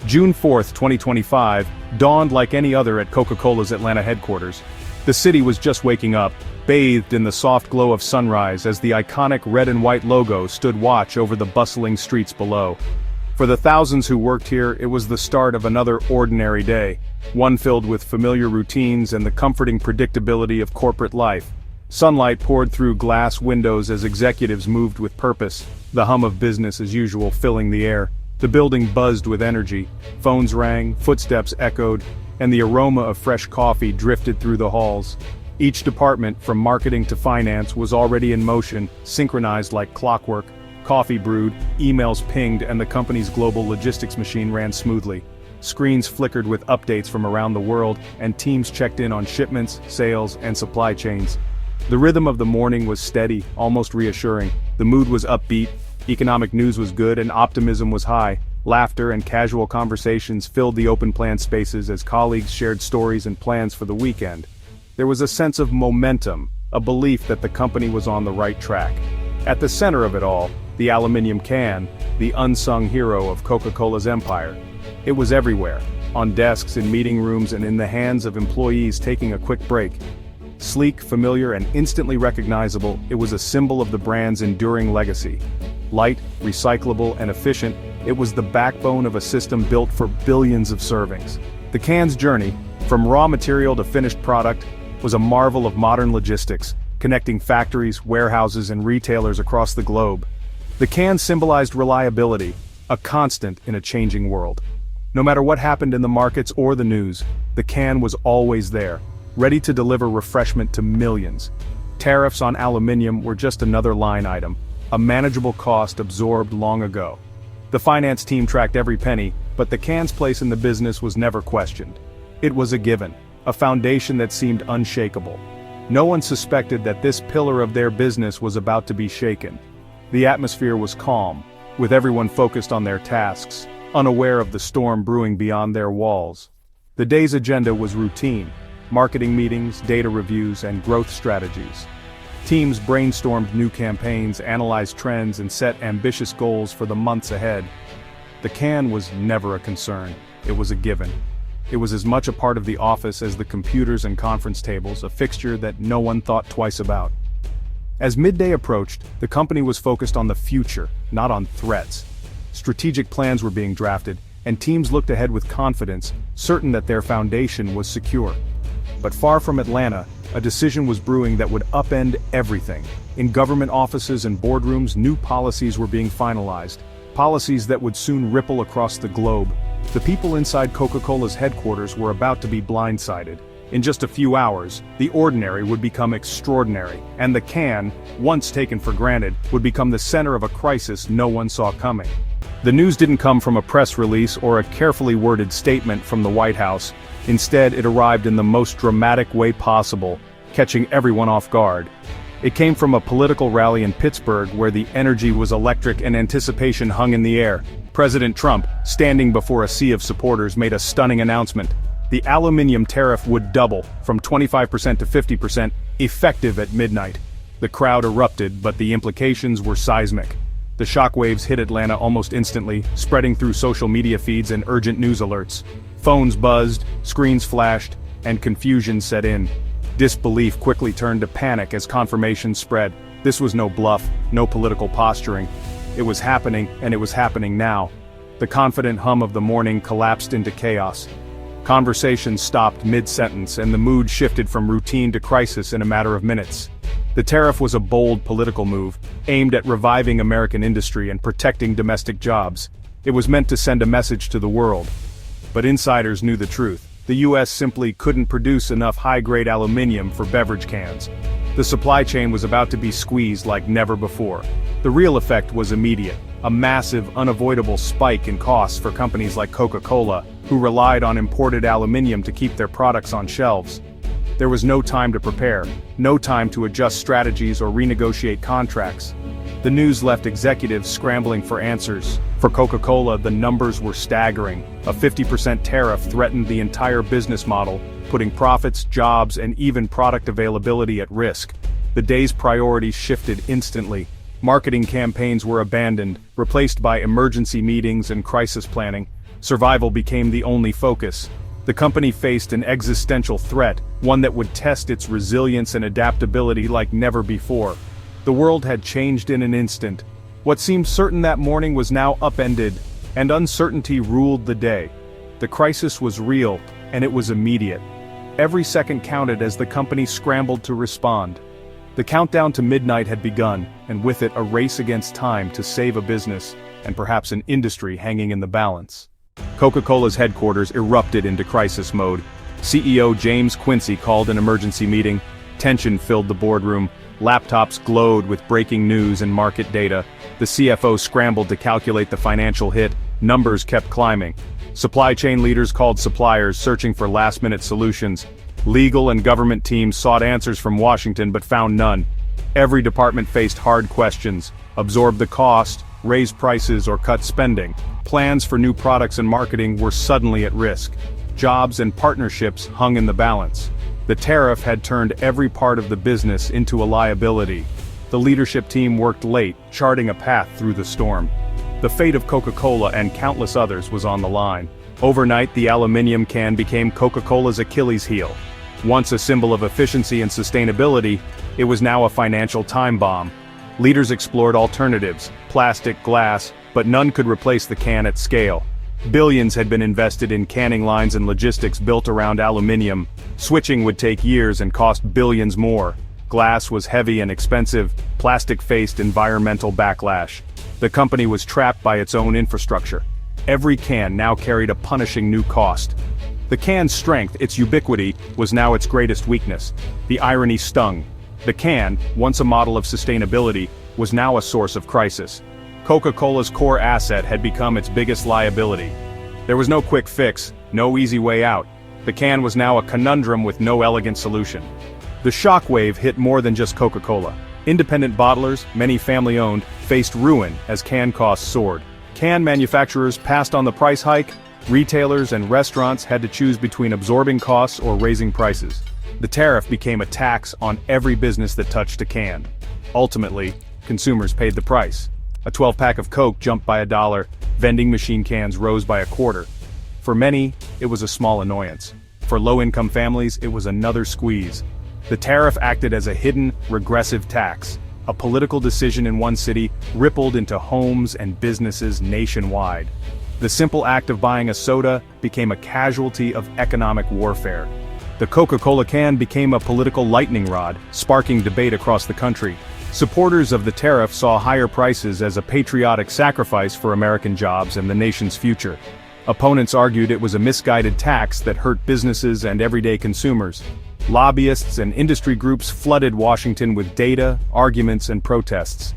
June 4, 2025, dawned like any other at Coca-Cola's Atlanta headquarters. The city was just waking up, bathed in the soft glow of sunrise as the iconic red and white logo stood watch over the bustling streets below. For the thousands who worked here, it was the start of another ordinary day, one filled with familiar routines and the comforting predictability of corporate life. Sunlight poured through glass windows as executives moved with purpose, the hum of business as usual filling the air. The building buzzed with energy, phones rang, footsteps echoed, and the aroma of fresh coffee drifted through the halls. Each department, from marketing to finance, was already in motion, synchronized like clockwork. Coffee brewed, emails pinged, and the company's global logistics machine ran smoothly. Screens flickered with updates from around the world, and teams checked in on shipments, sales, and supply chains. The rhythm of the morning was steady, almost reassuring. The mood was upbeat, economic news was good, and optimism was high. Laughter and casual conversations filled the open-plan spaces as colleagues shared stories and plans for the weekend. There was a sense of momentum, a belief that the company was on the right track. At the center of it all, the aluminum can, the unsung hero of Coca-Cola's empire. It was everywhere, on desks, in meeting rooms, and in the hands of employees taking a quick break. Sleek, familiar, and instantly recognizable, it was a symbol of the brand's enduring legacy. Light, recyclable, and efficient, it was the backbone of a system built for billions of servings. The can's journey, from raw material to finished product, was a marvel of modern logistics, connecting factories, warehouses, and retailers across the globe. The can symbolized reliability, a constant in a changing world. No matter what happened in the markets or the news, the can was always there, ready to deliver refreshment to millions. Tariffs on aluminum were just another line item, a manageable cost absorbed long ago. The finance team tracked every penny, but the can's place in the business was never questioned. It was a given, a foundation that seemed unshakable. No one suspected that this pillar of their business was about to be shaken. The atmosphere was calm, with everyone focused on their tasks, unaware of the storm brewing beyond their walls. The day's agenda was routine: marketing meetings, data reviews, and growth strategies. Teams brainstormed new campaigns, analyzed trends, and set ambitious goals for the months ahead. The can was never a concern, it was a given. It was as much a part of the office as the computers and conference tables, a fixture that no one thought twice about. As midday approached, the company was focused on the future, not on threats. Strategic plans were being drafted, and teams looked ahead with confidence, certain that their foundation was secure. But far from Atlanta, a decision was brewing that would upend everything. In government offices and boardrooms, new policies were being finalized, policies that would soon ripple across the globe. The people inside Coca-Cola's headquarters were about to be blindsided. In just a few hours, the ordinary would become extraordinary, and the can, once taken for granted, would become the center of a crisis no one saw coming. The news didn't come from a press release or a carefully worded statement from the White House. Instead, it arrived in the most dramatic way possible, catching everyone off guard. It came from a political rally in Pittsburgh where the energy was electric and anticipation hung in the air. President Trump, standing before a sea of supporters, made a stunning announcement. The aluminum tariff would double, from 25% to 50%, effective at midnight. The crowd erupted, but the implications were seismic. The shockwaves hit Atlanta almost instantly, spreading through social media feeds and urgent news alerts. Phones buzzed, screens flashed, and confusion set in. Disbelief quickly turned to panic as confirmation spread. This was no bluff, no political posturing. It was happening, and it was happening now. The confident hum of the morning collapsed into chaos. Conversation stopped mid-sentence, and the mood shifted from routine to crisis in a matter of minutes. The tariff was a bold political move, aimed at reviving American industry and protecting domestic jobs. It was meant to send a message to the world. But insiders knew the truth. The U.S. simply couldn't produce enough high-grade aluminum for beverage cans. The supply chain was about to be squeezed like never before. The real effect was immediate, a massive, unavoidable spike in costs for companies like Coca-Cola, who relied on imported aluminum to keep their products on shelves. There was no time to prepare, no time to adjust strategies or renegotiate contracts. The news left executives scrambling for answers. For Coca-Cola, the numbers were staggering. A 50% tariff threatened the entire business model, putting profits, jobs, and even product availability at risk. The day's priorities shifted instantly. Marketing campaigns were abandoned, replaced by emergency meetings and crisis planning. Survival became the only focus. The company faced an existential threat, one that would test its resilience and adaptability like never before. The world had changed in an instant. What seemed certain that morning was now upended, and uncertainty ruled the day. The crisis was real, and it was immediate. Every second counted as the company scrambled to respond. The countdown to midnight had begun, and with it a race against time to save a business, and perhaps an industry hanging in the balance. Coca-Cola's headquarters erupted into crisis mode. CEO James Quincy called an emergency meeting. Tension filled the boardroom. Laptops glowed with breaking news and market data. The CFO scrambled to calculate the financial hit. Numbers kept climbing. Supply chain leaders called suppliers, searching for last-minute solutions. Legal and government teams sought answers from Washington but found none. Every department faced hard questions: absorb the cost, raise prices, or cut spending. Plans for new products and marketing were suddenly at risk. Jobs and partnerships hung in the balance. The tariff had turned every part of the business into a liability. The leadership team worked late, charting a path through the storm. The fate of Coca-Cola and countless others was on the line. Overnight, the aluminum can became Coca-Cola's Achilles heel. Once a symbol of efficiency and sustainability, it was now a financial time bomb. Leaders explored alternatives, plastic, glass, but none could replace the can at scale. Billions had been invested in canning lines and logistics built around aluminum. Switching would take years and cost billions more. Glass was heavy and expensive. Plastic faced environmental backlash. The company was trapped by its own infrastructure. Every can now carried a punishing new cost. The can's strength, its ubiquity, was now its greatest weakness. The irony stung. The can, once a model of sustainability, was now a source of crisis. Coca-Cola's core asset had become its biggest liability. There was no quick fix, no easy way out. The can was now a conundrum with no elegant solution. The shockwave hit more than just Coca-Cola. Independent bottlers, many family-owned, faced ruin as can costs soared. Can manufacturers passed on the price hike. Retailers and restaurants had to choose between absorbing costs or raising prices. The tariff became a tax on every business that touched a can. Ultimately, consumers paid the price. A 12-pack of Coke jumped by $1, vending machine cans rose by $0.25. For many, it was a small annoyance. For low-income families, it was another squeeze. The tariff acted as a hidden, regressive tax. A political decision in one city rippled into homes and businesses nationwide. The simple act of buying a soda became a casualty of economic warfare. The Coca-Cola can became a political lightning rod, sparking debate across the country. Supporters of the tariff saw higher prices as a patriotic sacrifice for American jobs and the nation's future. Opponents argued it was a misguided tax that hurt businesses and everyday consumers. Lobbyists and industry groups flooded Washington with data, arguments, and protests.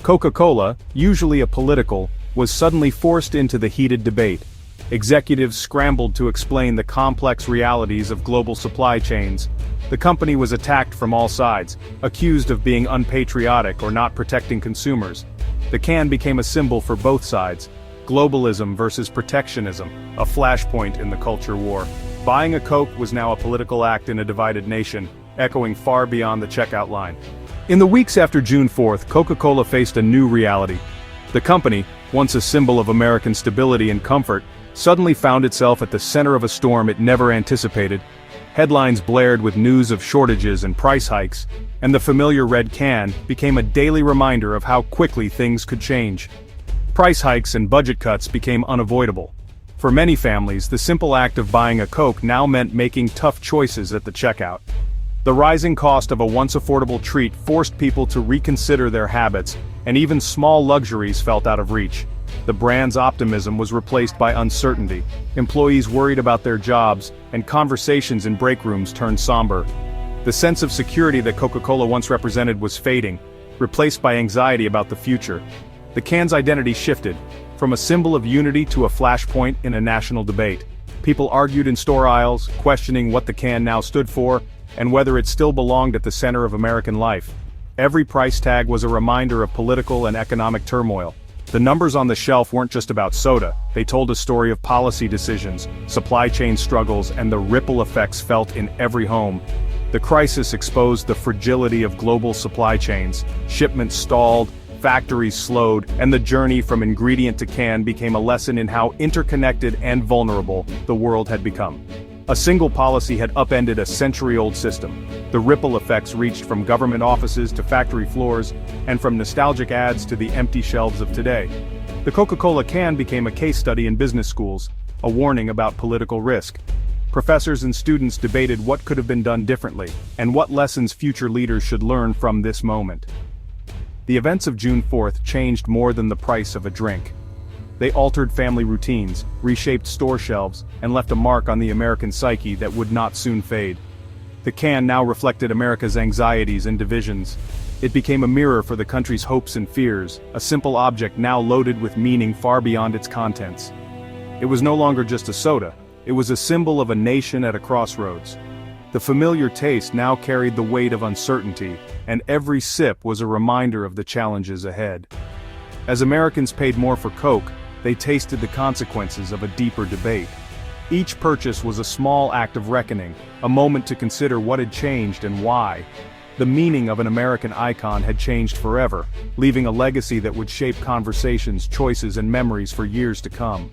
Coca-Cola, usually apolitical, was suddenly forced into the heated debate. Executives scrambled to explain the complex realities of global supply chains. The company was attacked from all sides, accused of being unpatriotic or not protecting consumers. The can became a symbol for both sides. Globalism versus protectionism, a flashpoint in the culture war. Buying a Coke was now a political act in a divided nation, echoing far beyond the checkout line. In the weeks after June 4th, Coca-Cola faced a new reality. The company, once a symbol of American stability and comfort, suddenly found itself at the center of a storm it never anticipated. Headlines blared with news of shortages and price hikes, and the familiar red can became a daily reminder of how quickly things could change. Price hikes and budget cuts became unavoidable. For many families, the simple act of buying a Coke now meant making tough choices at the checkout. The rising cost of a once affordable treat forced people to reconsider their habits, and even small luxuries felt out of reach. The brand's optimism was replaced by uncertainty. Employees worried about their jobs, and conversations in break rooms turned somber. The sense of security that Coca-Cola once represented was fading, replaced by anxiety about the future. The can's identity shifted, from a symbol of unity to a flashpoint in a national debate. People argued in store aisles, questioning what the can now stood for, and whether it still belonged at the center of American life. Every price tag was a reminder of political and economic turmoil. The numbers on the shelf weren't just about soda, they told a story of policy decisions, supply chain struggles, and the ripple effects felt in every home. The crisis exposed the fragility of global supply chains. Shipments stalled, Factories slowed, and the journey from ingredient to can became a lesson in how interconnected and vulnerable the world had become. A single policy had upended a century-old system. The ripple effects reached from government offices to factory floors, and from nostalgic ads to the empty shelves of today. The Coca-Cola can became a case study in business schools, a warning about political risk. Professors and students debated what could have been done differently, and what lessons future leaders should learn from this moment. The events of June 4th changed more than the price of a drink. They altered family routines, reshaped store shelves, and left a mark on the American psyche that would not soon fade. The can now reflected America's anxieties and divisions. It became a mirror for the country's hopes and fears, a simple object now loaded with meaning far beyond its contents. It was no longer just a soda, it was a symbol of a nation at a crossroads. The familiar taste now carried the weight of uncertainty, and every sip was a reminder of the challenges ahead. As Americans paid more for Coke, they tasted the consequences of a deeper debate. Each purchase was a small act of reckoning, a moment to consider what had changed and why. The meaning of an American icon had changed forever, leaving a legacy that would shape conversations, choices, and memories for years to come.